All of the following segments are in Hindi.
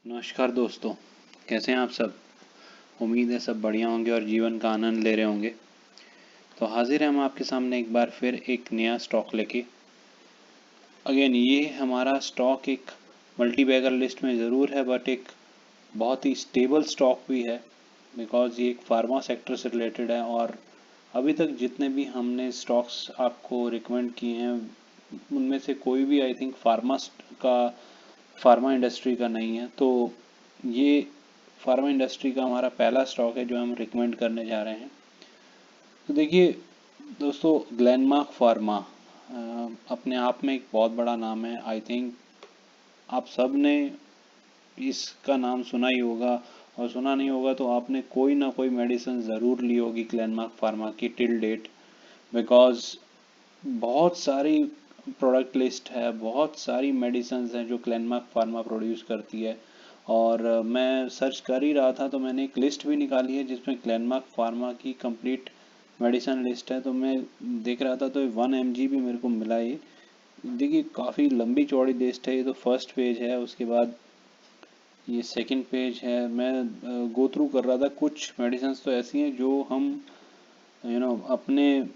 नमस्कार दोस्तों, कैसे हैं आप सब। उम्मीद है सब बढ़िया होंगे और जीवन का आनंद ले रहे होंगे। तो हाजिर हैं हम आपके सामने एक बार फिर एक नया स्टॉक लेके। अगेन ये हमारा स्टॉक एक मल्टी बैगर लिस्ट में ज़रूर है, बट एक बहुत ही स्टेबल स्टॉक भी है, बिकॉज ये एक फार्मा सेक्टर से रिलेटेड है। और अभी तक जितने भी हमने स्टॉक्स आपको रिकमेंड किए हैं उनमें से कोई भी आई थिंक फार्मा इंडस्ट्री का नहीं है। तो ये फार्मा इंडस्ट्री का हमारा पहला स्टॉक है जो हम रिकमेंड करने जा रहे हैं। तो देखिए दोस्तों, ग्लेनमार्क फार्मा अपने आप में एक बहुत बड़ा नाम है। आई थिंक आप सब ने इसका नाम सुना ही होगा, और सुना नहीं होगा तो आपने कोई ना कोई मेडिसिन ज़रूर ली होगी ग्लेनमार्क फार्मा की टिल डेट। बिकॉज बहुत सारी प्रोडक्ट लिस्ट है, बहुत सारी मेडिसिन हैं जो ग्लेनमार्क फार्मा प्रोड्यूस करती है। और मैं सर्च कर ही रहा था तो मैंने एक लिस्ट भी निकाली है जिसमें ग्लेनमार्क फार्मा की कंप्लीट मेडिसिन लिस्ट है। तो मैं देख रहा था तो 1 mg भी मेरे को मिला। ये देखिए काफ़ी लंबी चौड़ी लिस्ट है। ये तो फर्स्ट पेज है, उसके बाद ये सेकंड पेज है। मैं गो थ्रू कर रहा था, कुछ मेडिसिन तो ऐसी हैं जो हम अपने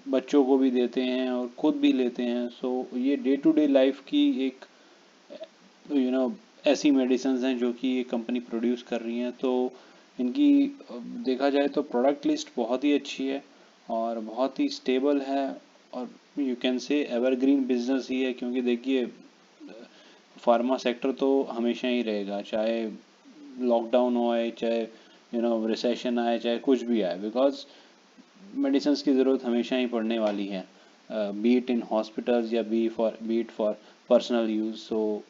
बच्चों को भी देते हैं और खुद भी लेते हैं। सो ये डे टू डे लाइफ की एक यू नो ऐसी मेडिसिन हैं जो कि ये कंपनी प्रोड्यूस कर रही हैं। तो इनकी देखा जाए तो प्रोडक्ट लिस्ट बहुत ही अच्छी है और बहुत ही स्टेबल है, और you can say evergreen business ही है। क्योंकि देखिए फार्मा सेक्टर तो हमेशा ही रहेगा, चाहे लॉकडाउन हो आए, चाहे रिसेशन आए, चाहे कुछ भी आए, बिकॉज मेडिसिन की ज़रूरत हमेशा ही पड़ने वाली है, बी इट इन हॉस्पिटल्स या be it for personal use. So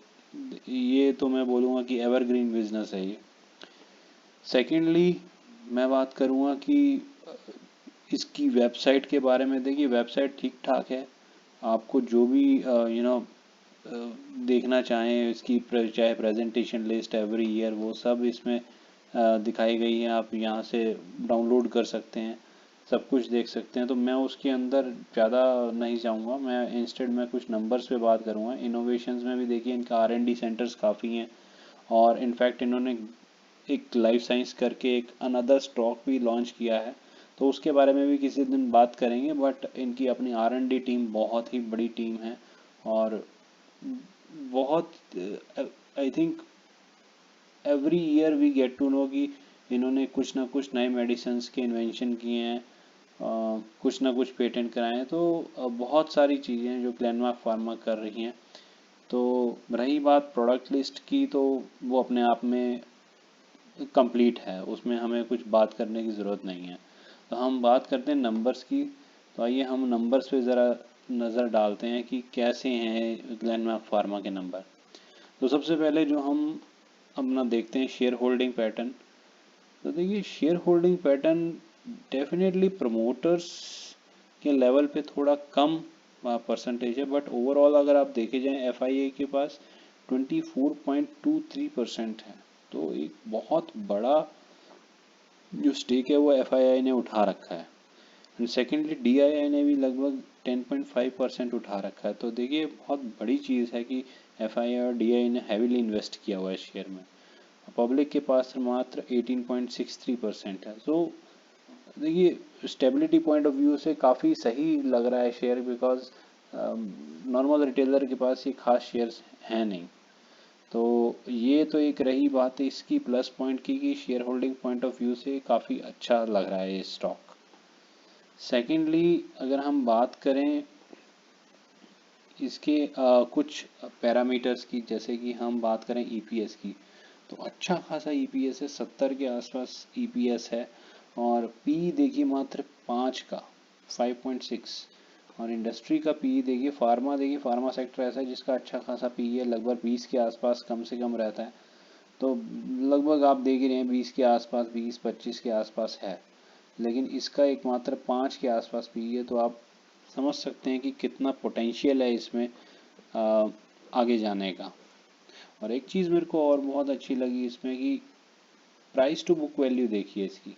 ये तो मैं बोलूँगा कि एवरग्रीन बिजनेस है ये। सेकेंडली मैं बात करूँगा कि इसकी वेबसाइट के बारे में। देखिए वेबसाइट ठीक ठाक है, आपको जो भी देखना चाहें इसकी चाहे प्रेजेंटेशन लिस्ट एवरी ईयर वो सब इसमें दिखाई गई है। आप यहाँ से डाउनलोड कर सकते हैं, सब कुछ देख सकते हैं। तो मैं उसके अंदर ज़्यादा नहीं जाऊँगा, मैं इंस्टेड में कुछ नंबर्स पे बात करूँगा। इनोवेशंस में भी देखिए इनका R&D सेंटर्स काफ़ी हैं, और इनफैक्ट इन्होंने एक लाइफ साइंस करके एक अनदर स्टॉक भी लॉन्च किया है, तो उसके बारे में भी किसी दिन बात करेंगे। बट इनकी अपनी R&D टीम बहुत ही बड़ी टीम है, और बहुत I think every year we get to know कि इन्होंने कुछ ना कुछ नए मेडिसिन के इन्वेंशन किए हैं, कुछ ना कुछ पेटेंट कराए हैं। तो बहुत सारी चीज़ें हैं जो ग्लेनमार्क फार्मा कर रही हैं। तो रही बात प्रोडक्ट लिस्ट की, तो वो अपने आप में कंप्लीट है, उसमें हमें कुछ बात करने की ज़रूरत नहीं है। तो हम बात करते हैं नंबर्स की। तो आइए हम नंबर्स पे ज़रा नज़र डालते हैं कि कैसे हैं ग्लेनमार्क फार्मा के नंबर। तो सबसे पहले जो हम अपना देखते हैं शेयर होल्डिंग पैटर्न। तो देखिए share holding pattern definitely promoters के लेवल पे थोड़ा कम परसेंटेज है, बट ओवरऑल अगर आप देखे जाएं FIA के पास 24.23% है। तो एक बहुत बड़ा जो स्टेक है वो FII ने उठा रखा है। एंड सेकेंडली DII ने भी लगभग 10.5% उठा रखा है। तो देखिए बहुत बड़ी चीज़ है कि FII और DII ने हैवीली इन्वेस्ट किया हुआ है शेयर में। पब्लिक के पास मात्र 18.63% है। सो देखिए स्टेबिलिटी पॉइंट ऑफ व्यू से काफ़ी सही लग रहा है शेयर, बिकॉज नॉर्मल रिटेलर के पास ये खास शेयर्स हैं नहीं। तो ये तो एक रही बात है इसकी प्लस पॉइंट की कि share holding point of view से काफ़ी अच्छा लग रहा है ये स्टॉक। सेकेंडली अगर हम बात करें इसके कुछ पैरामीटर्स की, जैसे कि हम बात करें EPS की, तो अच्छा खासा EPS है, 70 के आसपास EPS है। और पी देखिए मात्र 5 का 5.6। और इंडस्ट्री का पी देखिए, फार्मा सेक्टर ऐसा है जिसका अच्छा खासा पी है, लगभग 20 के आसपास कम से कम रहता है। तो लगभग आप देख ही रहे हैं 20 के आसपास, 20-25 के आसपास है, लेकिन इसका एक मात्र 5 के आसपास पी है। तो आप समझ सकते हैं कि कितना पोटेंशियल है इसमें आगे जाने का। और एक चीज़ मेरे को और बहुत अच्छी लगी इसमें कि प्राइस टू बुक वैल्यू देखिए इसकी।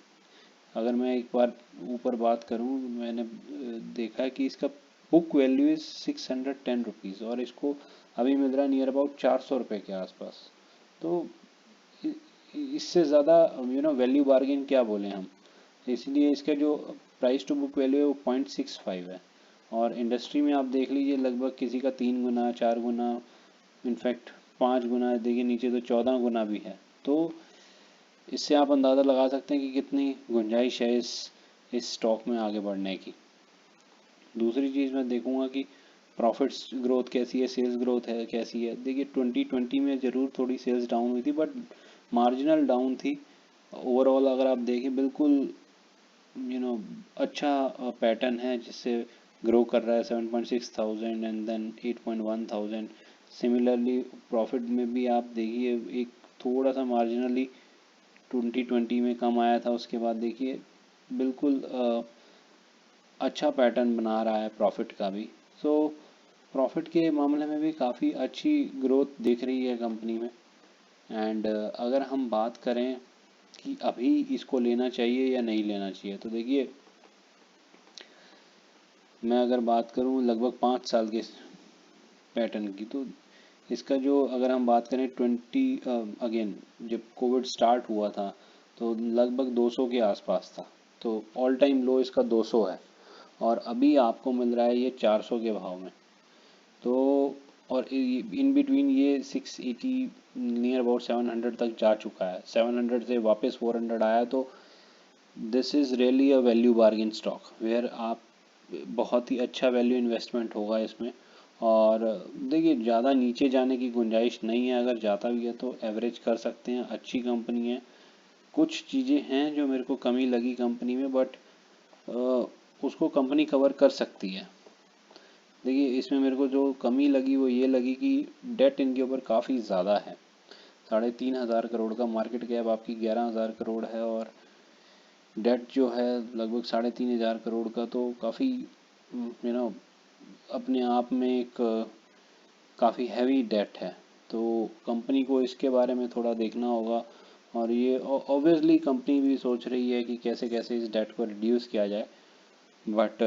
अगर मैं एक बार ऊपर बात करूं, मैंने देखा कि इसका बुक वैल्यू इज़ 610 रुपीज़, और इसको अभी मिल रहा है नियर अबाउट 400 रुपये के आसपास। तो इससे ज़्यादा वैल्यू बार्गेन क्या बोलें हम। इसलिए इसका जो प्राइस टू बुक वैल्यू है वो 0.65 है, और इंडस्ट्री में आप देख लीजिए लगभग किसी का 3 गुना 4 गुना, इनफैक्ट 5 गुना, देखिए नीचे तो 14 गुना भी है। तो इससे आप अंदाज़ा लगा सकते हैं कि कितनी गुंजाइश है इस स्टॉक में आगे बढ़ने की। दूसरी चीज़ मैं देखूंगा कि प्रॉफिट्स ग्रोथ कैसी है, सेल्स ग्रोथ है कैसी है। देखिए 2020 में ज़रूर थोड़ी सेल्स डाउन हुई थी, बट मार्जिनल डाउन थी। ओवरऑल अगर आप देखें बिल्कुल अच्छा पैटर्न है जिससे ग्रो कर रहा है 7.6 thousand and then 8.1 thousand. Similarly profit में भी आप देखिए एक थोड़ा सा मार्जिनली 2020 में कम आया था, उसके बाद देखिए बिल्कुल अच्छा पैटर्न बना रहा है प्रॉफिट का भी। सो प्रॉफिट के मामले में भी काफ़ी अच्छी ग्रोथ दिख रही है कंपनी में। एंड अगर हम बात करें कि अभी इसको लेना चाहिए या नहीं लेना चाहिए, तो देखिए मैं अगर बात करूं लगभग 5 साल के पैटर्न की, तो इसका जो अगर हम बात करें 20 अगेन जब कोविड स्टार्ट हुआ था तो लगभग 200 के आसपास था। तो ऑल टाइम लो इसका 200 है, और अभी आपको मिल रहा है ये 400 के भाव में। तो और इन बिटवीन ये 680 नियर अबाउट 700 तक जा चुका है, 700 से वापस 400 आया। तो this is really a value bargain stock where आप बहुत ही अच्छा वैल्यू इन्वेस्टमेंट होगा इसमें। और देखिए ज़्यादा नीचे जाने की गुंजाइश नहीं है, अगर जाता भी है तो एवरेज कर सकते हैं। अच्छी कंपनी है, कुछ चीज़ें हैं जो मेरे को कमी लगी कंपनी में, बट उसको कंपनी कवर कर सकती है। देखिए इसमें मेरे को जो कमी लगी वो ये लगी कि डेट इनके ऊपर काफ़ी ज़्यादा है। 3,500 करोड़ का मार्केट कैप आपकी 11,000 करोड़ है, और डेट जो है लगभग 3,500 करोड़ का। तो काफ़ी अपने आप में एक काफ़ी हैवी डेट है। तो कंपनी को इसके बारे में थोड़ा देखना होगा, और ये ऑब्वियसली कंपनी भी सोच रही है कि कैसे कैसे इस डेट को रिड्यूस किया जाए। बट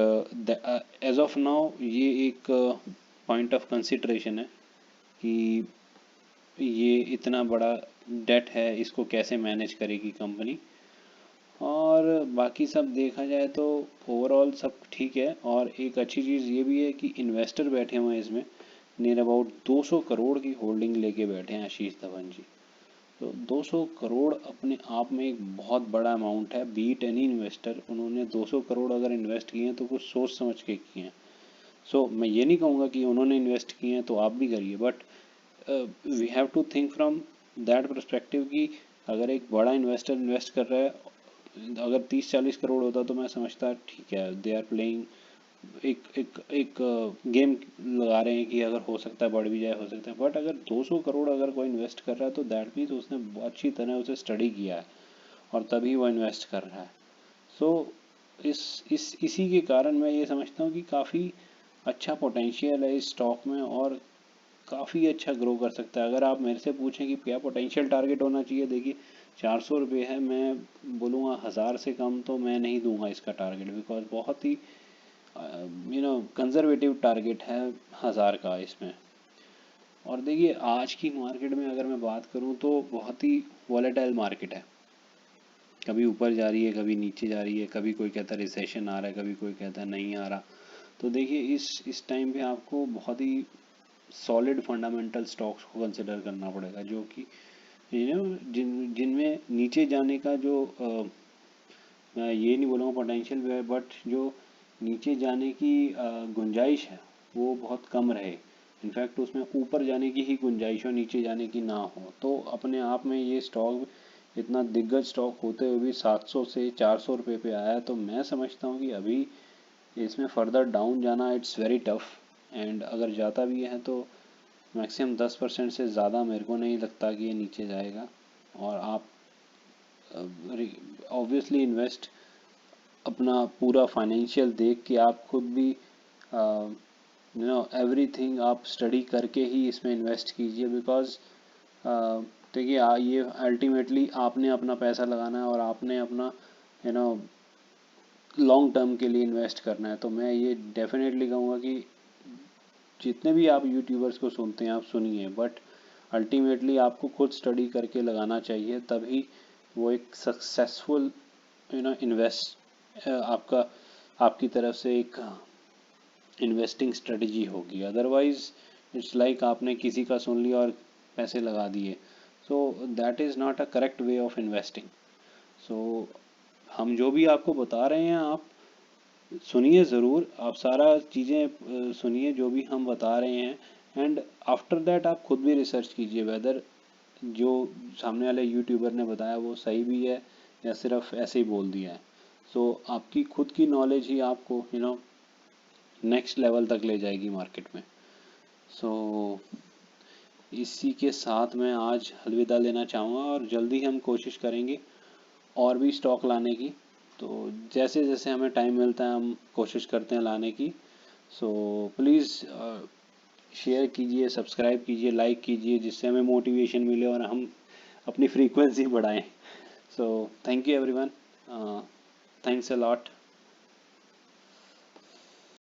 एज ऑफ नाउ ये एक पॉइंट ऑफ कंसिडरेशन है कि ये इतना बड़ा डेट है, इसको कैसे मैनेज करेगी कंपनी। और बाकी सब देखा जाए तो ओवरऑल सब ठीक है। और एक अच्छी चीज़ ये भी है कि इन्वेस्टर बैठे हुए हैं इसमें, नियर अबाउट 200 करोड़ की होल्डिंग लेके बैठे हैं आशीष धवन जी। तो 200 करोड़ अपने आप में एक बहुत बड़ा अमाउंट है। बीट एनी इन्वेस्टर, उन्होंने 200 करोड़ अगर इन्वेस्ट किए हैं तो कुछ सोच समझ के किए हैं। सो मैं ये नहीं कहूँगा कि उन्होंने इन्वेस्ट किए हैं तो आप भी करिए, but we have to think from that perspective कि अगर एक बड़ा इन्वेस्टर इन्वेस्ट कर रहा है, अगर 30-40 करोड़ होता तो मैं समझता ठीक है, दे आर प्लेइंग एक एक एक गेम लगा रहे हैं कि अगर हो सकता है बढ़ भी जाए, हो सकता है। बट अगर 200 करोड़ अगर कोई इन्वेस्ट कर रहा है तो दैट मीन्स उसने अच्छी तरह उसे स्टडी किया है, और तभी वो इन्वेस्ट कर रहा है। सो इसी के कारण मैं ये समझता हूँ कि काफ़ी अच्छा पोटेंशियल है इस स्टॉक में, और काफ़ी अच्छा ग्रो कर सकता है। अगर आप मेरे से पूछें कि क्या पोटेंशियल टारगेट होना चाहिए, देखिए 400 रुपये है, मैं बोलूँगा 1000 से कम तो मैं नहीं दूंगा इसका टारगेट, बिकॉज बहुत ही कंजर्वेटिव टारगेट है 1000 का इसमें। और देखिए आज की मार्केट में अगर मैं बात करूं तो बहुत ही वॉलेटाइल मार्केट है, कभी ऊपर जा रही है कभी नीचे जा रही है, कभी कोई कहता है रिसेशन आ रहा है, कभी कोई कहता है नहीं आ रहा। तो देखिए इस टाइम पे आपको बहुत ही सॉलिड फंडामेंटल स्टॉक्स को कंसिडर करना पड़ेगा, जो कि जिनमें नीचे जाने का जो मैं ये नहीं बोलूँगा पोटेंशियल भी है, बट जो नीचे जाने की गुंजाइश है वो बहुत कम रहे। इनफैक्ट उसमें ऊपर जाने की ही गुंजाइश हो, नीचे जाने की ना हो। तो अपने आप में ये स्टॉक इतना दिग्गज स्टॉक होते हुए भी 700 से 400 रुपये पे आया, तो मैं समझता हूँ कि अभी इसमें फर्दर डाउन जाना इट्स वेरी टफ। एंड अगर जाता भी है तो मैक्सिमम 10% से ज़्यादा मेरे को नहीं लगता कि ये नीचे जाएगा। और आप ऑब्वियसली इन्वेस्ट अपना पूरा फाइनेंशियल देख के आप खुद भी एवरीथिंग आप स्टडी करके ही इसमें इन्वेस्ट कीजिए, बिकॉज देखिए ये अल्टीमेटली आपने अपना पैसा लगाना है, और आपने अपना यू नो लॉन्ग टर्म के लिए इन्वेस्ट करना है। तो मैं ये डेफिनेटली कहूँगा कि जितने भी आप यूट्यूबर्स को सुनते हैं आप सुनिए, बट अल्टीमेटली आपको खुद स्टडी करके लगाना चाहिए, तभी वो एक सक्सेसफुल इन्वेस्ट आपकी तरफ से एक इन्वेस्टिंग स्ट्रेटजी होगी। अदरवाइज इट्स लाइक आपने किसी का सुन लिया और पैसे लगा दिए, so that is not a correct way of investing. So हम जो भी आपको बता रहे हैं आप सुनिए ज़रूर, आप सारा चीज़ें सुनिए जो भी हम बता रहे हैं, एंड आफ्टर दैट आप खुद भी रिसर्च कीजिए वेदर जो सामने वाले यूट्यूबर ने बताया वो सही भी है या सिर्फ ऐसे ही बोल दिया है। सो आपकी खुद की नॉलेज ही आपको नेक्स्ट लेवल तक ले जाएगी मार्केट में। सो इसी के साथ मैं आज अलविदा लेना चाहूँगा, और जल्दी हम कोशिश करेंगे और भी स्टॉक लाने की। तो जैसे जैसे हमें टाइम मिलता है हम कोशिश करते हैं लाने की। सो प्लीज़ शेयर कीजिए, सब्सक्राइब कीजिए, लाइक कीजिए, जिससे हमें मोटिवेशन मिले और हम अपनी फ्रीक्वेंसी बढ़ाएं। So thank you everyone, thanks a lot.